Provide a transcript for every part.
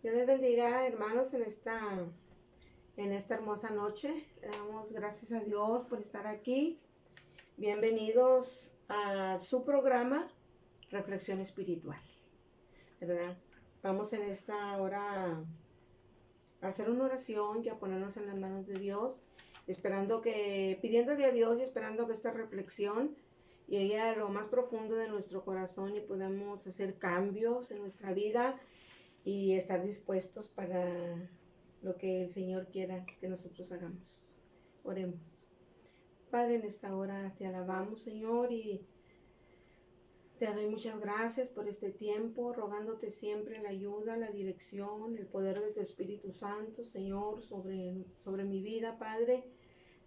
Dios les bendiga, hermanos, en esta hermosa noche. Le damos gracias a Dios por estar aquí. Bienvenidos a su programa Reflexión Espiritual, ¿verdad? Vamos en esta hora a hacer una oración y a ponernos en las manos de Dios, pidiéndole a Dios y esperando que esta reflexión llegue a lo más profundo de nuestro corazón y podamos hacer cambios en nuestra vida y estar dispuestos para lo que el Señor quiera que nosotros hagamos. Oremos. Padre, en esta hora te alabamos, Señor, y te doy muchas gracias por este tiempo, rogándote siempre la ayuda, la dirección, el poder de tu Espíritu Santo, Señor, sobre mi vida, Padre.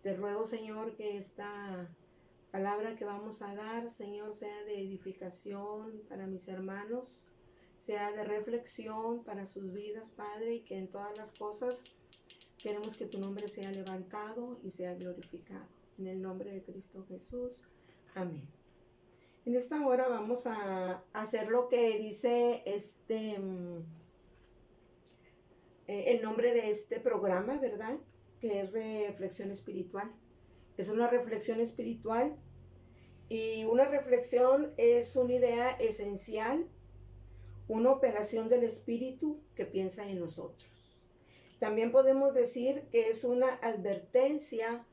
Te ruego, Señor, que esta palabra que vamos a dar, Señor, sea de edificación para mis hermanos, sea de reflexión para sus vidas, Padre, y que en todas las cosas queremos que tu nombre sea levantado y sea glorificado. En el nombre de Cristo Jesús. Amén. En esta hora vamos a hacer lo que dice el nombre de este programa, ¿verdad? Que es reflexión espiritual. Es una reflexión espiritual y una reflexión es una idea esencial, una operación del Espíritu que piensa en nosotros. También podemos decir que es una advertencia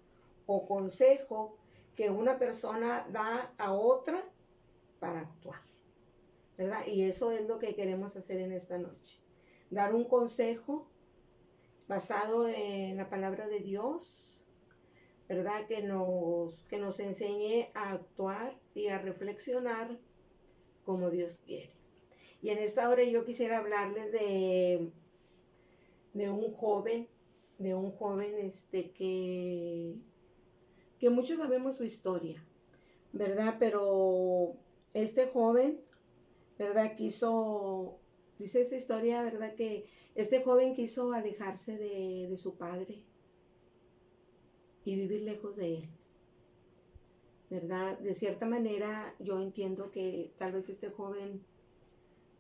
o consejo que una persona da a otra para actuar, ¿verdad? Y eso es lo que queremos hacer en esta noche. Dar un consejo basado en la palabra de Dios, ¿verdad? Que nos enseñe a actuar y a reflexionar como Dios quiere. Y en esta hora yo quisiera hablarles de un joven, que muchos sabemos su historia, ¿verdad? Pero este joven, ¿verdad? Dice esta historia, ¿verdad? Que este joven quiso alejarse de su padre y vivir lejos de él, ¿verdad? De cierta manera yo entiendo que tal vez este joven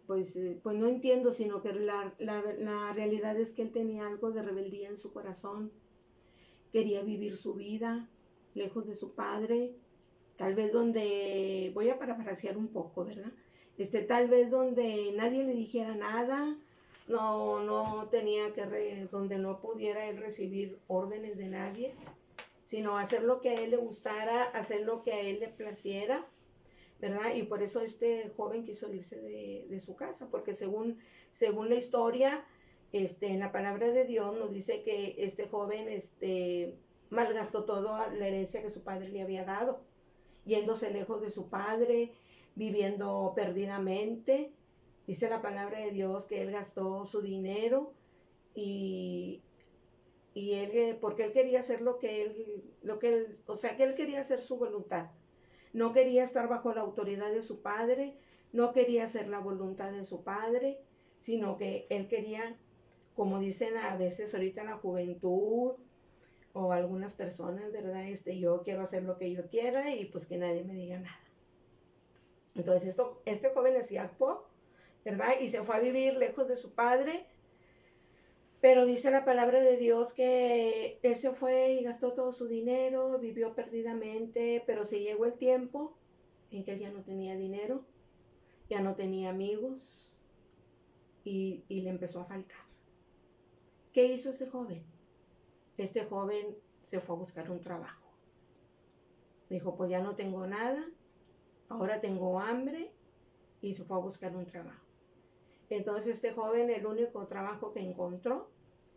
pues no entiendo, sino que la realidad es que él tenía algo de rebeldía en su corazón, quería vivir su vida lejos de su padre, tal vez donde, voy a parafrasear un poco, ¿verdad? Tal vez donde nadie le dijera nada, no tenía donde no pudiera él recibir órdenes de nadie, sino hacer lo que a él le gustara, hacer lo que a él le placiera, ¿verdad? Y por eso este joven quiso irse de su casa, porque según la historia, en la palabra de Dios nos dice que este joven malgastó toda la herencia que su padre le había dado, yéndose lejos de su padre, viviendo perdidamente. Dice la palabra de Dios que él gastó su dinero y él, porque él quería hacer o sea, que él quería hacer su voluntad. No quería estar bajo la autoridad de su padre, no quería hacer la voluntad de su padre, sino que él quería, como dicen a veces ahorita en la juventud o algunas personas, ¿verdad? Yo quiero hacer lo que yo quiera y pues que nadie me diga nada. Entonces este joven así actuó, ¿verdad? Y se fue a vivir lejos de su padre, pero dice la palabra de Dios que él se fue y gastó todo su dinero, vivió perdidamente, pero se llegó el tiempo en que él ya no tenía dinero, ya no tenía amigos y le empezó a faltar. ¿Qué hizo este joven? Este joven se fue a buscar un trabajo. Dijo, pues ya no tengo nada, ahora tengo hambre, y se fue a buscar un trabajo. Entonces este joven, el único trabajo que encontró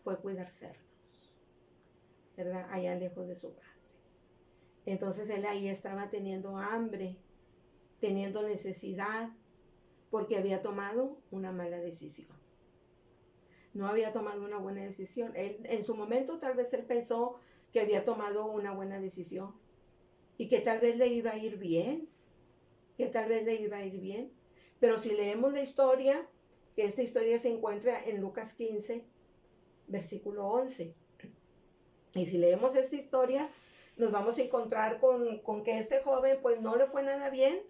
fue cuidar cerdos, ¿verdad? Allá lejos de su padre. Entonces él ahí estaba teniendo hambre, teniendo necesidad, porque había tomado una mala decisión. No había tomado una buena decisión. En su momento tal vez él pensó que había tomado una buena decisión y que tal vez le iba a ir bien, Pero si leemos la historia, que esta historia se encuentra en Lucas 15, versículo 11. Y si leemos esta historia, nos vamos a encontrar con que este joven pues no le fue nada bien.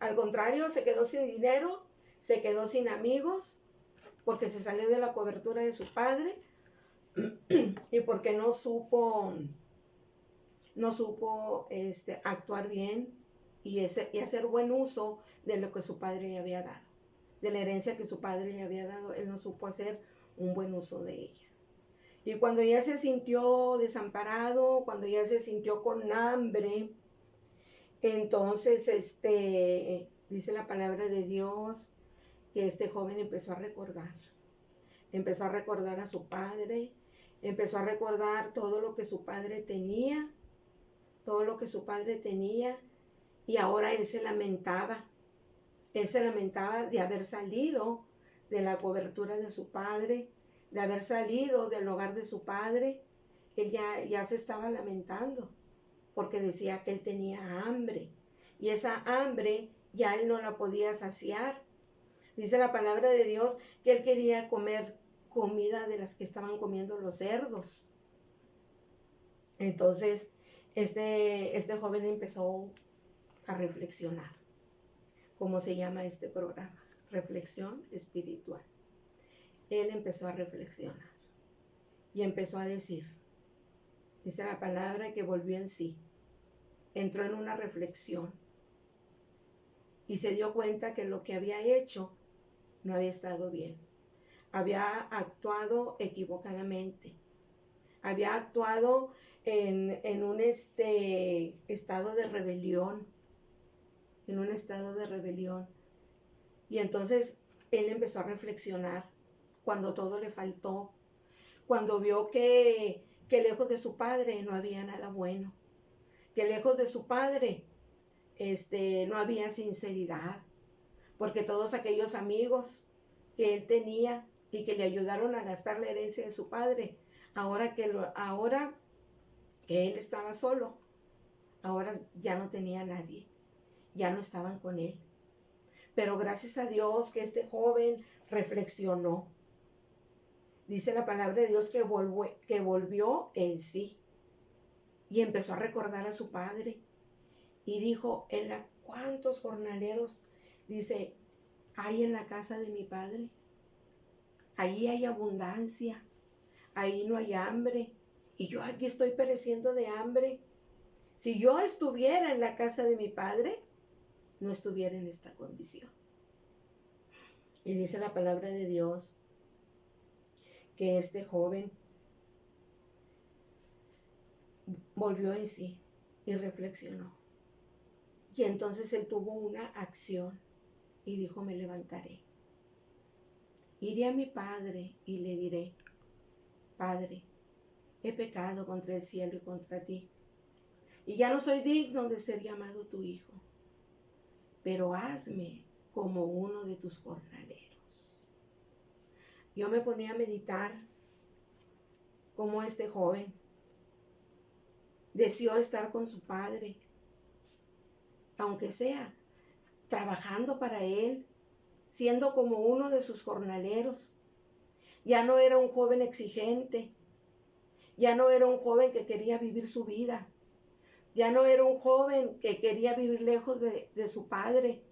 Al contrario, se quedó sin dinero, se quedó sin amigos porque se salió de la cobertura de su padre y porque no supo actuar bien y hacer buen uso de lo que su padre le había dado, de la herencia que su padre le había dado. Él no supo hacer un buen uso de ella. Y cuando ya se sintió desamparado, cuando ya se sintió con hambre, entonces dice la palabra de Dios que este joven empezó a recordar a su padre, empezó a recordar todo lo que su padre tenía, y ahora él se lamentaba de haber salido de la cobertura de su padre, de haber salido del hogar de su padre. Él ya se estaba lamentando, porque decía que él tenía hambre, y esa hambre ya él no la podía saciar. Dice la palabra de Dios que él quería comer comida de las que estaban comiendo los cerdos. Entonces, este joven empezó a reflexionar. ¿Cómo se llama este programa? Reflexión espiritual. Él empezó a reflexionar y empezó a decir, dice la palabra que volvió en sí, entró en una reflexión y se dio cuenta que lo que había hecho no había estado bien. Había actuado equivocadamente. Había actuado en un estado de rebelión. Y entonces él empezó a reflexionar cuando todo le faltó, cuando vio que lejos de su padre no había nada bueno, que lejos de su padre no había sinceridad, porque todos aquellos amigos que él tenía y que le ayudaron a gastar la herencia de su padre, ahora que él estaba solo, ahora ya no tenía a nadie, ya no estaban con él. Pero gracias a Dios que este joven reflexionó. Dice la palabra de Dios que volvió en sí y empezó a recordar a su padre. Y dijo, ¿cuántos jornaleros, dice, hay en la casa de mi padre? Ahí hay abundancia, ahí no hay hambre, y yo aquí estoy pereciendo de hambre. Si yo estuviera en la casa de mi padre, no estuviera en esta condición. Y dice la palabra de Dios que este joven volvió en sí y reflexionó. Y entonces él tuvo una acción y dijo, me levantaré. Iré a mi padre y le diré, Padre, he pecado contra el cielo y contra ti, y ya no soy digno de ser llamado tu hijo, pero hazme como uno de tus jornaleros. Yo me ponía a meditar cómo este joven deseó estar con su padre, aunque sea trabajando para él, siendo como uno de sus jornaleros. Ya no era un joven exigente, ya no era un joven que quería vivir su vida, ya no era un joven que quería vivir lejos de su padre,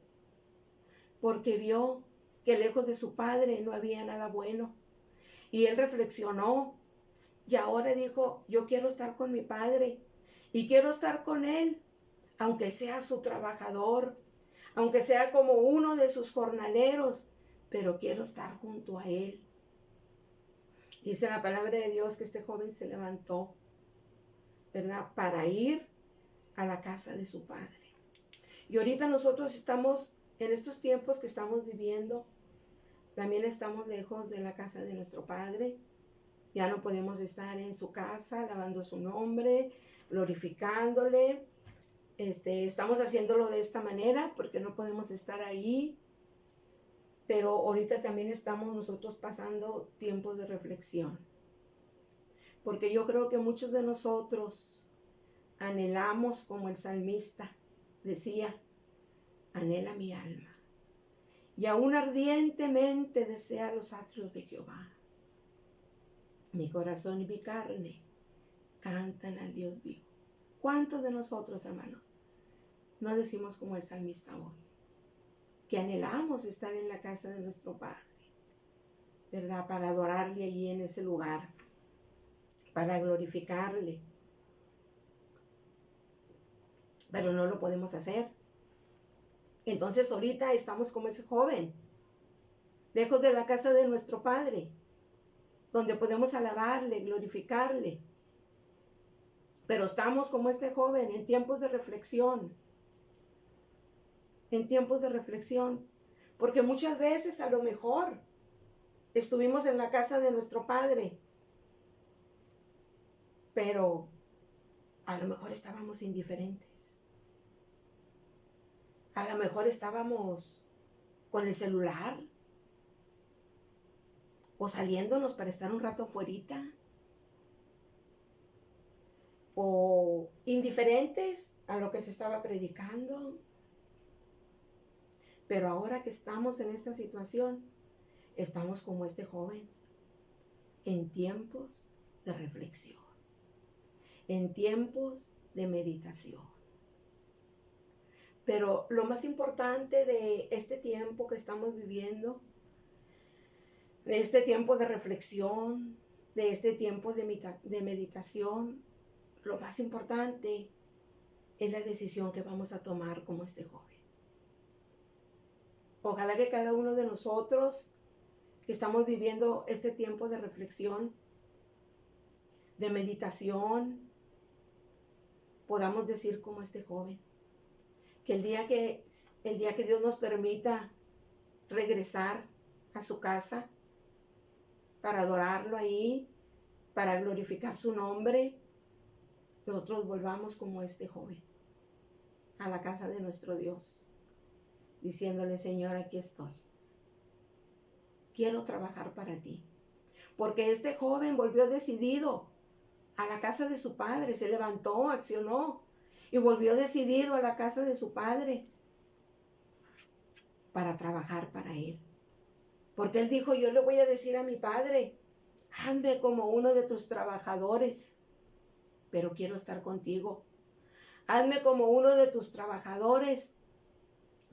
porque vio que lejos de su padre no había nada bueno. Y él reflexionó y ahora dijo, yo quiero estar con mi padre y quiero estar con él, aunque sea su trabajador, aunque sea como uno de sus jornaleros, pero quiero estar junto a él. Dice la palabra de Dios que este joven se levantó, ¿verdad?, para ir a la casa de su padre. Y ahorita nosotros estamos, en estos tiempos que estamos viviendo, también estamos lejos de la casa de nuestro Padre. Ya no podemos estar en su casa alabando su nombre, glorificándole. Estamos haciéndolo de esta manera porque no podemos estar ahí. Pero ahorita también estamos nosotros pasando tiempos de reflexión. Porque yo creo que muchos de nosotros anhelamos, como el salmista decía, anhela mi alma, y aún ardientemente desea los atrios de Jehová. Mi corazón y mi carne cantan al Dios vivo. ¿Cuántos de nosotros, hermanos, no decimos como el salmista hoy, que anhelamos estar en la casa de nuestro Padre? ¿verdad? Para adorarle allí en ese lugar, para glorificarle. Pero no lo podemos hacer. Entonces ahorita estamos como ese joven, lejos de la casa de nuestro Padre, donde podemos alabarle, glorificarle. Pero estamos como este joven en tiempos de reflexión, porque muchas veces a lo mejor estuvimos en la casa de nuestro Padre, pero a lo mejor estábamos indiferentes. A lo mejor estábamos con el celular o saliéndonos para estar un rato afuerita, o indiferentes a lo que se estaba predicando. Pero ahora que estamos en esta situación, estamos como este joven, en tiempos de reflexión, en tiempos de meditación. Pero lo más importante de este tiempo que estamos viviendo, de este tiempo de reflexión, de este tiempo de meditación, lo más importante es la decisión que vamos a tomar como este joven. Ojalá que cada uno de nosotros que estamos viviendo este tiempo de reflexión, de meditación, podamos decir como este joven, que el día que Dios nos permita regresar a su casa para adorarlo ahí, para glorificar su nombre, nosotros volvamos como este joven a la casa de nuestro Dios, diciéndole: Señor, aquí estoy. Quiero trabajar para ti. Porque este joven volvió decidido a la casa de su padre, se levantó, accionó y volvió decidido a la casa de su padre para trabajar para él. Porque él dijo: yo le voy a decir a mi padre, hazme como uno de tus trabajadores, pero quiero estar contigo. Hazme como uno de tus trabajadores,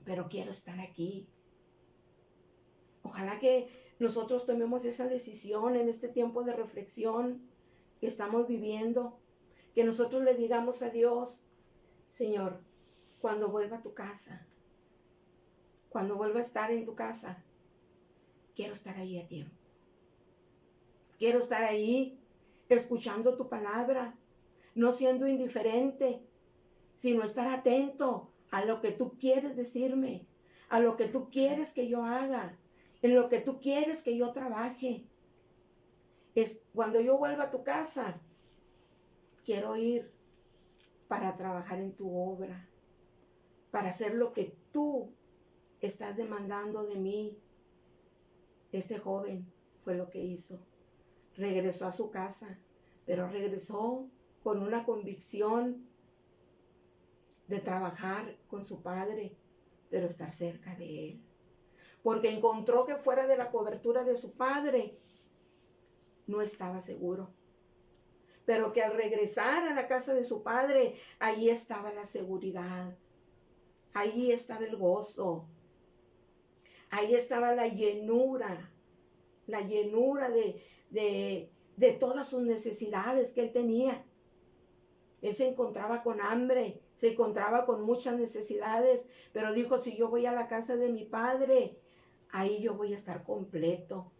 pero quiero estar aquí. Ojalá que nosotros tomemos esa decisión en este tiempo de reflexión que estamos viviendo, que nosotros le digamos a Dios: Señor, cuando vuelva a tu casa, cuando vuelva a estar en tu casa, quiero estar ahí a tiempo. Quiero estar ahí escuchando tu palabra, no siendo indiferente, sino estar atento a lo que tú quieres decirme, a lo que tú quieres que yo haga, en lo que tú quieres que yo trabaje. Cuando yo vuelva a tu casa, quiero ir para trabajar en tu obra, para hacer lo que tú estás demandando de mí. Este joven fue lo que hizo. Regresó a su casa, pero regresó con una convicción de trabajar con su padre, pero estar cerca de él. Porque encontró que fuera de la cobertura de su padre no estaba seguro. Pero que al regresar a la casa de su padre, allí estaba la seguridad, allí estaba el gozo, ahí estaba la llenura de todas sus necesidades que él tenía. Él se encontraba con hambre, se encontraba con muchas necesidades, pero dijo: si yo voy a la casa de mi padre, ahí yo voy a estar completo.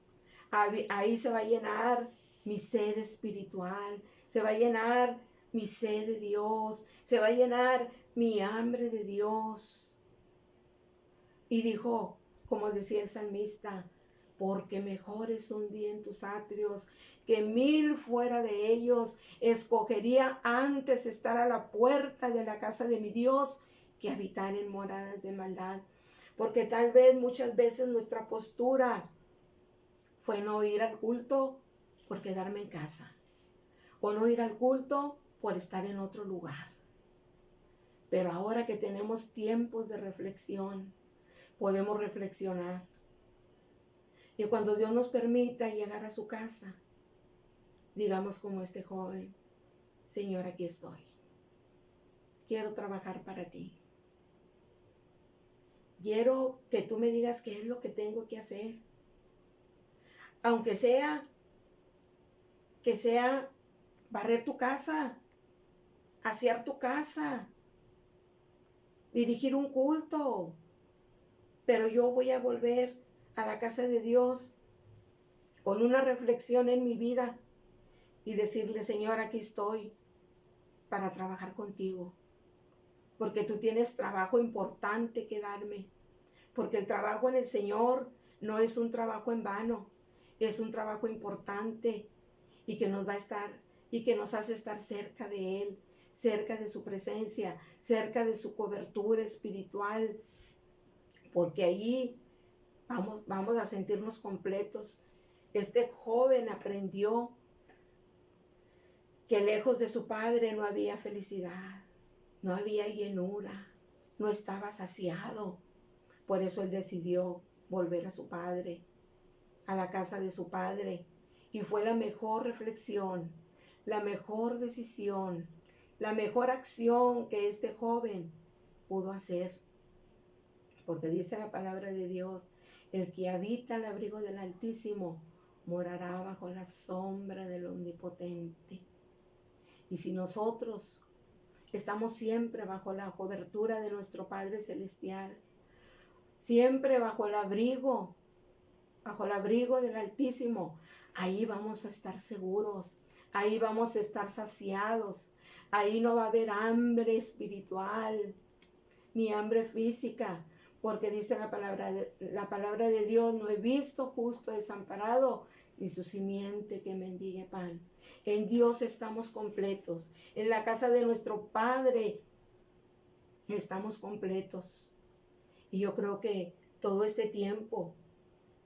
Ahí se va a llenar mi sed espiritual, se va a llenar mi sed de Dios, se va a llenar mi hambre de Dios. Y dijo, como decía el salmista: porque mejor es un día en tus atrios que 1000 fuera de ellos. Escogería antes estar a la puerta de la casa de mi Dios que habitar en moradas de maldad. Porque tal vez muchas veces nuestra postura fue no ir al culto por quedarme en casa, o no ir al culto por estar en otro lugar. Pero ahora que tenemos tiempos de reflexión, podemos reflexionar. Y cuando Dios nos permita llegar a su casa, digamos como este joven: Señor, aquí estoy. Quiero trabajar para ti. Quiero que tú me digas qué es lo que tengo que hacer. aunque sea que sea barrer tu casa, asear tu casa, dirigir un culto, pero yo voy a volver a la casa de Dios con una reflexión en mi vida y decirle, Señor, aquí estoy para trabajar contigo, porque tú tienes trabajo importante que darme, porque el trabajo en el Señor no es un trabajo en vano, es un trabajo importante y que nos va a estar y que nos hace estar cerca de Él, cerca de su presencia, cerca de su cobertura espiritual, porque ahí vamos a sentirnos completos. Este joven aprendió que lejos de su padre no había felicidad, no había llenura, no estaba saciado. Por eso él decidió volver a su padre, a la casa de su padre. Y fue la mejor reflexión, la mejor decisión, la mejor acción que este joven pudo hacer. Porque dice la palabra de Dios, el que habita al abrigo del Altísimo morará bajo la sombra del Omnipotente. Y si nosotros estamos siempre bajo la cobertura de nuestro Padre Celestial, siempre bajo el abrigo del Altísimo, ahí vamos a estar seguros, ahí vamos a estar saciados, ahí no va a haber hambre espiritual, ni hambre física, porque dice la palabra de Dios, no he visto justo desamparado, ni su simiente que mendigue pan. En Dios estamos completos, en la casa de nuestro Padre estamos completos. Y yo creo que todo este tiempo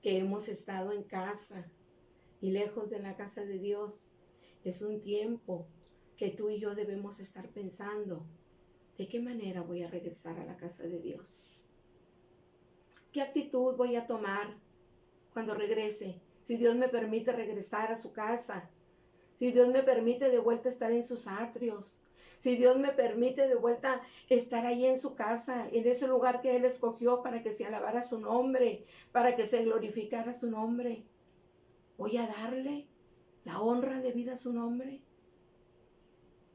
que hemos estado en casa y lejos de la casa de Dios, es un tiempo que tú y yo debemos estar pensando, ¿de qué manera voy a regresar a la casa de Dios? ¿Qué actitud voy a tomar cuando regrese? Si Dios me permite regresar a su casa, si Dios me permite de vuelta estar en sus atrios, si Dios me permite de vuelta estar ahí en su casa, en ese lugar que Él escogió para que se alabara su nombre, para que se glorificara su nombre, ¿voy a darle la honra debida a su nombre?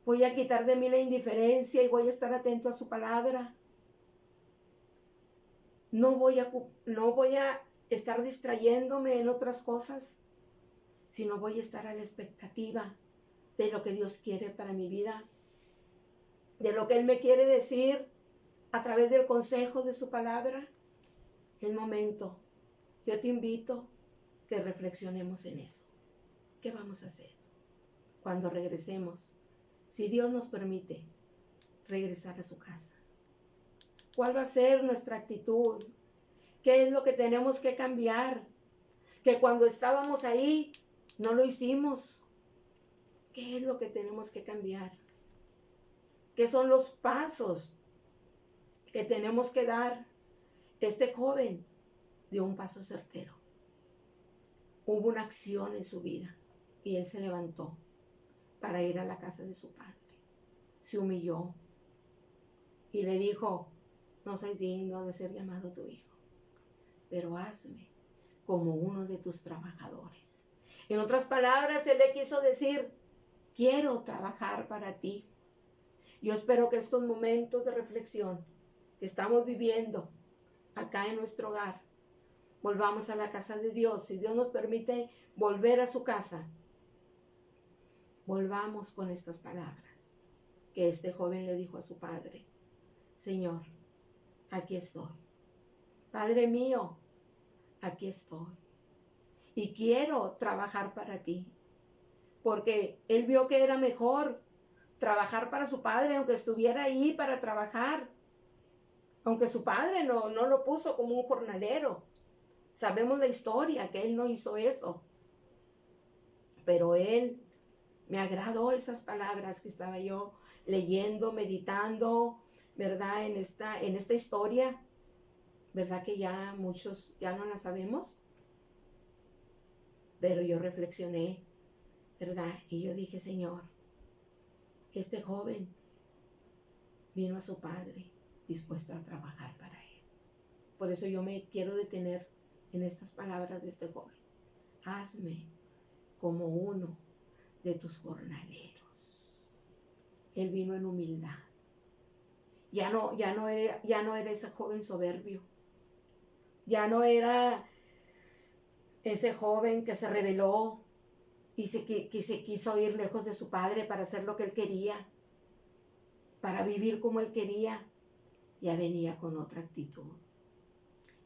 ¿Voy a quitar de mí la indiferencia y voy a estar atento a su palabra? No voy a estar distrayéndome en otras cosas, sino voy a estar a la expectativa de lo que Dios quiere para mi vida, de lo que Él me quiere decir a través del consejo de su palabra. Es momento. Yo te invito que reflexionemos en eso. ¿Qué vamos a hacer cuando regresemos? Si Dios nos permite regresar a su casa. ¿Cuál va a ser nuestra actitud? ¿Qué es lo que tenemos que cambiar? Que cuando estábamos ahí no lo hicimos. ¿Qué es lo que tenemos que cambiar? ¿Qué son los pasos que tenemos que dar? Este joven dio un paso certero. Hubo una acción en su vida y él se levantó para ir a la casa de su padre. Se humilló y le dijo, no soy digno de ser llamado tu hijo, pero hazme como uno de tus trabajadores. En otras palabras, él le quiso decir, quiero trabajar para ti. Yo espero que estos momentos de reflexión que estamos viviendo acá en nuestro hogar, volvamos a la casa de Dios. Si Dios nos permite volver a su casa, volvamos con estas palabras que este joven le dijo a su padre. Señor, aquí estoy. Padre mío, aquí estoy. Y quiero trabajar para ti. Porque él vio que era mejor trabajar para su padre, aunque estuviera ahí para trabajar. Aunque su padre no lo puso como un jornalero. Sabemos la historia, que él no hizo eso. Pero él me agradó esas palabras que estaba yo leyendo, meditando, ¿verdad? En esta historia, ¿verdad? Que ya muchos ya no la sabemos. Pero yo reflexioné, ¿verdad? Y yo dije, Señor, este joven vino a su padre dispuesto a trabajar para él. Por eso yo me quiero detener en estas palabras de este joven. hazme como uno de tus jornaleros. Él vino en humildad. Ya no era ese joven soberbio. Ya no era ese joven que se rebeló y que se quiso ir lejos de su padre para hacer lo que él quería, para vivir como él quería. Ya venía con otra actitud.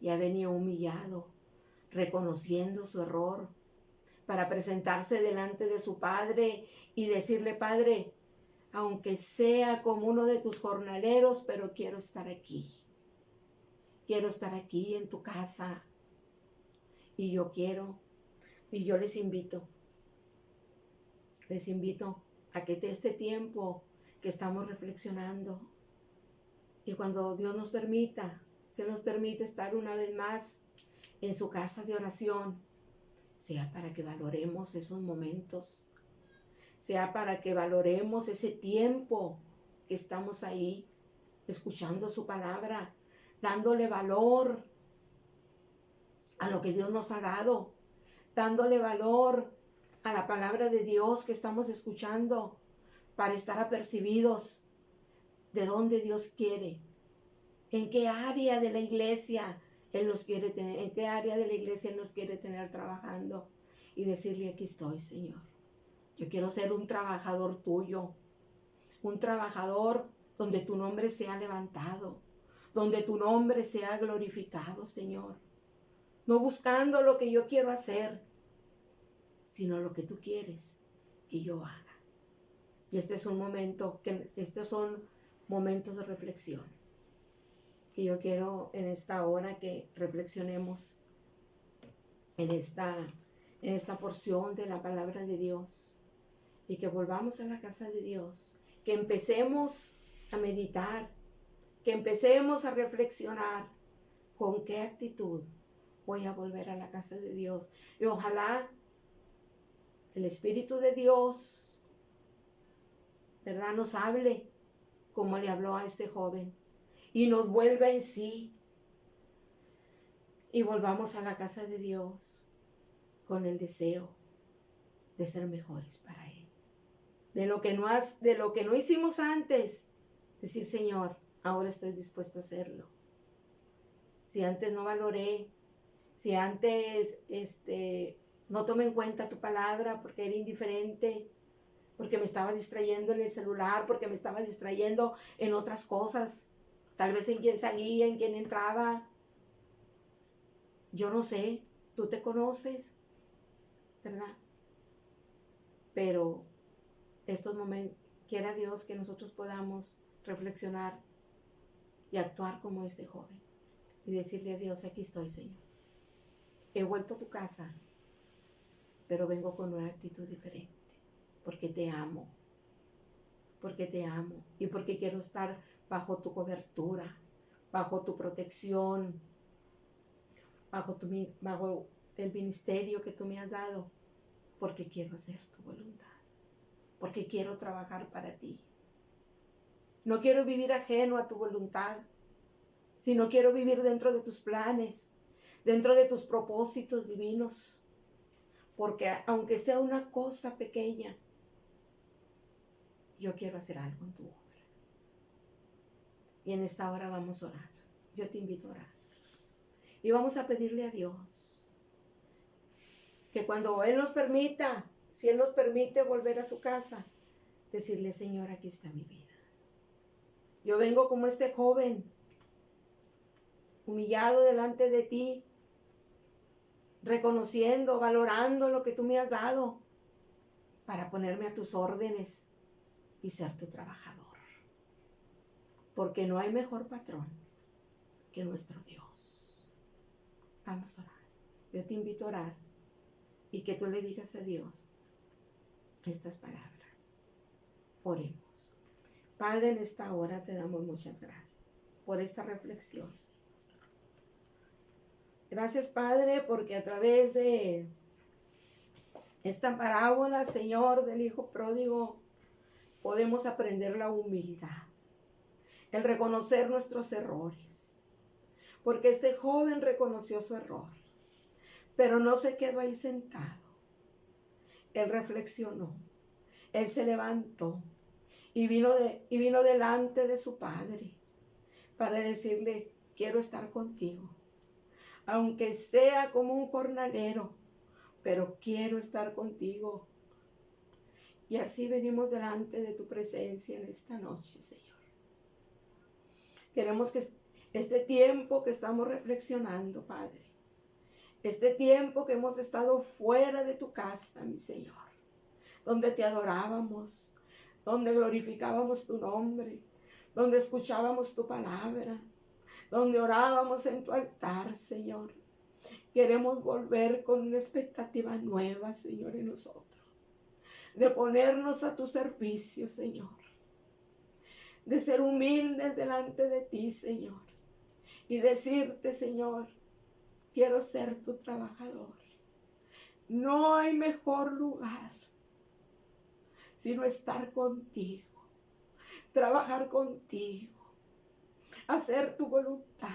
Ya venía humillado, reconociendo su error, para presentarse delante de su padre y decirle: Padre, aunque sea como uno de tus jornaleros, pero quiero estar aquí. Quiero estar aquí en tu casa. Y yo les invito a que este tiempo que estamos reflexionando, y cuando Dios nos permita, se nos permite estar una vez más en su casa de oración, sea para que valoremos esos momentos, sea para que valoremos ese tiempo que estamos ahí, escuchando su palabra, dándole valor a lo que Dios nos ha dado, dándole valor a la palabra de Dios que estamos escuchando, para estar apercibidos de dónde Dios quiere, en qué área de la iglesia Él nos quiere tener, en qué área de la iglesia Él nos quiere tener trabajando, y decirle: aquí estoy, Señor. Yo quiero ser un trabajador tuyo, un trabajador donde tu nombre sea levantado, donde tu nombre sea glorificado, Señor. No buscando lo que yo quiero hacer, sino lo que tú quieres que yo haga. Y estos son momentos de reflexión, que yo quiero en esta hora que reflexionemos en esta porción de la palabra de Dios, y que volvamos a la casa de Dios, que empecemos a meditar, que empecemos a reflexionar con qué actitud voy a volver a la casa de Dios. Y ojalá el Espíritu de Dios, ¿verdad?, nos hable como le habló a este joven, y nos vuelva en sí, y volvamos a la casa de Dios con el deseo de ser mejores para Él. De lo que no hicimos antes, decir: Señor, ahora estoy dispuesto a hacerlo. Si antes no valoré, si antes no tomé en cuenta tu palabra porque era indiferente, porque me estaba distrayendo en el celular, porque me estaba distrayendo en otras cosas, tal vez en quién salía, en quién entraba. Yo no sé, tú te conoces, ¿verdad? Pero estos momentos, quiera Dios que nosotros podamos reflexionar y actuar como este joven, y decirle a Dios: aquí estoy, Señor. He vuelto a tu casa, pero vengo con una actitud diferente, porque te amo, y porque quiero estar bajo tu cobertura, bajo tu protección, bajo el ministerio que tú me has dado, porque quiero hacer tu voluntad, porque quiero trabajar para ti. No quiero vivir ajeno a tu voluntad, sino quiero vivir dentro de tus planes, dentro de tus propósitos divinos, porque aunque sea una cosa pequeña, yo quiero hacer algo en tu obra. Y en esta hora vamos a orar. Yo te invito a orar. Y vamos a pedirle a Dios que cuando Él nos permita, si Él nos permite volver a su casa, decirle: Señor, aquí está mi vida. Yo vengo como este joven, humillado delante de ti, reconociendo, valorando lo que tú me has dado, para ponerme a tus órdenes y ser tu trabajador. Porque no hay mejor patrón que nuestro Dios. Vamos a orar. Yo te invito a orar y que tú le digas a Dios estas palabras. Oremos. Padre, en esta hora te damos muchas gracias por esta reflexión. Gracias, Padre, porque a través de esta parábola, Señor, del Hijo Pródigo, podemos aprender la humildad, el reconocer nuestros errores, porque este joven reconoció su error, Pero no se quedó ahí sentado. Él reflexionó. Él se levantó y vino delante de su padre para decirle: quiero estar contigo. Aunque sea como un jornalero, pero quiero estar contigo. Y así venimos delante de tu presencia en esta noche, Señor. Queremos que este tiempo que estamos reflexionando, Padre, este tiempo que hemos estado fuera de tu casa, mi Señor, donde te adorábamos, donde glorificábamos tu nombre, donde escuchábamos tu palabra, donde orábamos en tu altar, Señor. Queremos volver con una expectativa nueva, Señor, en nosotros, de ponernos a tu servicio, Señor, de ser humildes delante de ti, Señor, y decirte, Señor, quiero ser tu trabajador. No hay mejor lugar sino estar contigo, trabajar contigo, hacer tu voluntad,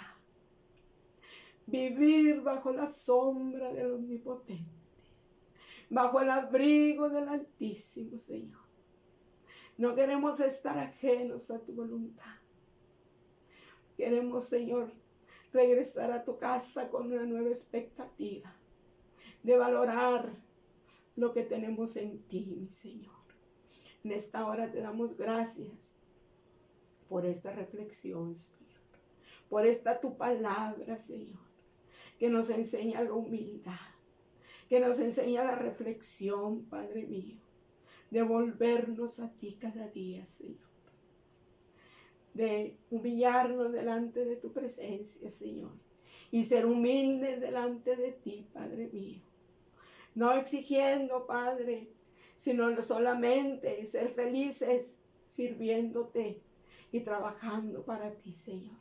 vivir bajo la sombra del Omnipotente, bajo el abrigo del Altísimo, Señor. No queremos estar ajenos a tu voluntad. Queremos, Señor, regresar a tu casa con una nueva expectativa de valorar lo que tenemos en ti, mi Señor. En esta hora te damos gracias por esta reflexión, Señor, por esta tu palabra, Señor, que nos enseña la humildad, que nos enseña la reflexión, Padre mío, de volvernos a ti cada día, Señor, de humillarnos delante de tu presencia, Señor, y ser humildes delante de ti, Padre mío, no exigiendo, Padre, sino solamente ser felices sirviéndote y trabajando para ti, Señor.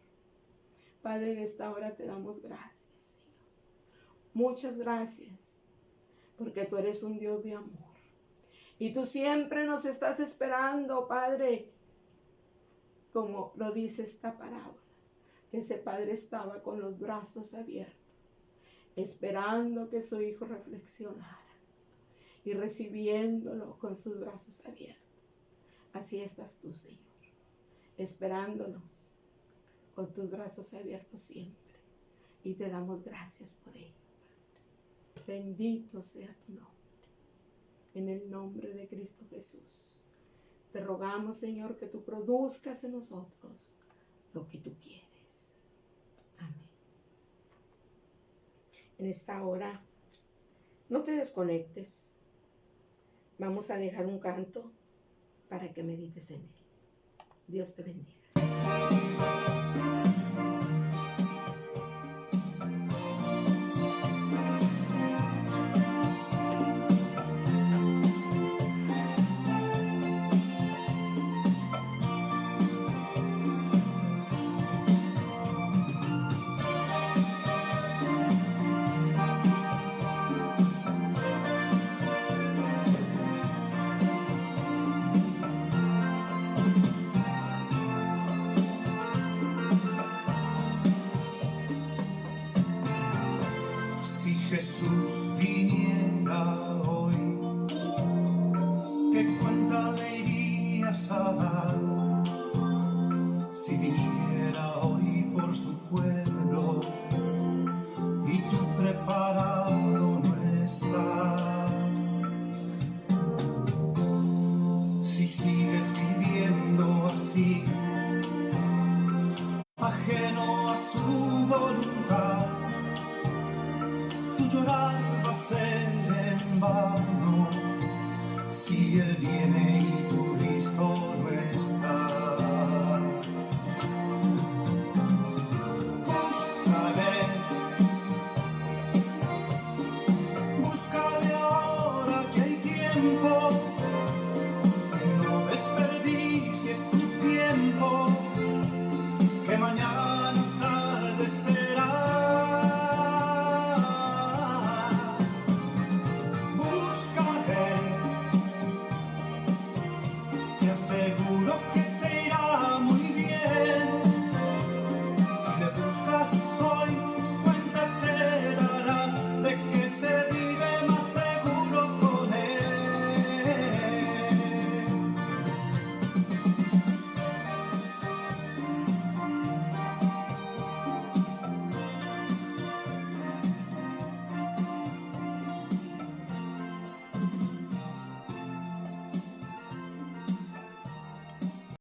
Padre, en esta hora te damos gracias, Señor. Muchas gracias, porque tú eres un Dios de amor. Y tú siempre nos estás esperando, Padre, como lo dice esta parábola, que ese padre estaba con los brazos abiertos, esperando que su hijo reflexionara y recibiéndolo con sus brazos abiertos. Así estás tú, Señor, esperándonos con tus brazos abiertos siempre. Y te damos gracias por ello. Bendito sea tu nombre. En el nombre de Cristo Jesús. Te rogamos, Señor, que tú produzcas en nosotros lo que tú quieres. Amén. En esta hora, no te desconectes. Vamos a dejar un canto para que medites en él. Dios te bendiga.